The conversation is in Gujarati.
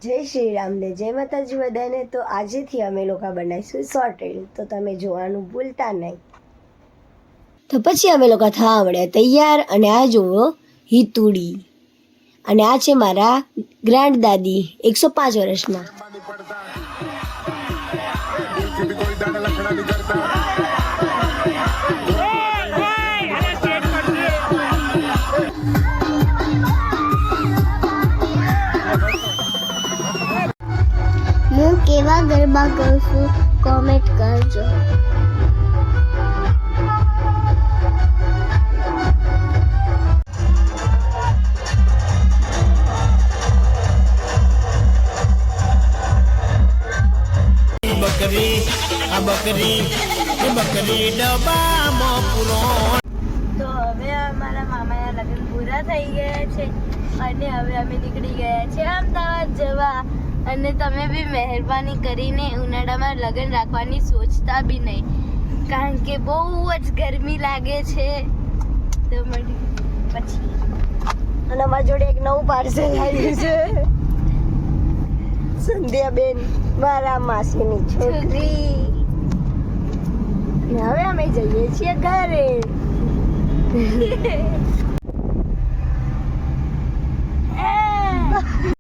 જય શ્રી રામ ને જય માતાજી બધાને. તો આજેથી અમે લોકો બનાવીશું શોર્ટ રીલ, તો તમે જોવાનું ભૂલતા નહીં. તો પછી અમે લોકો થવા મળ્યા તૈયાર, અને આ જુઓ હિતુડી, અને આ છે મારા ગ્રાન્ડ દાદી 105 વર્ષના. હું કેવા ગરબા કરું છું કોમેન્ટ કરજો. બકરી ડબ્બામાં પૂરો. તો હવે અમારા મામાના લગ્ન પૂરા થઈ ગયા છે, અને હવે અમે નીકળી ગયા છે અમદાવાદ જવા. અને તમે બી મહેરબાની કરીને ઉનાળામાં લગ્ન રાખવાની સોચતા બી નહીં, કારણ કે બહુ જ ગરમી લાગે છે. તો પછી અને અમારી જોડે એક નવું પાર્સલ આવ્યું છે. સંધ્યાબેન, મારા માસીની છોકરી. અને હવે અમે જઈએ છીએ ઘરે.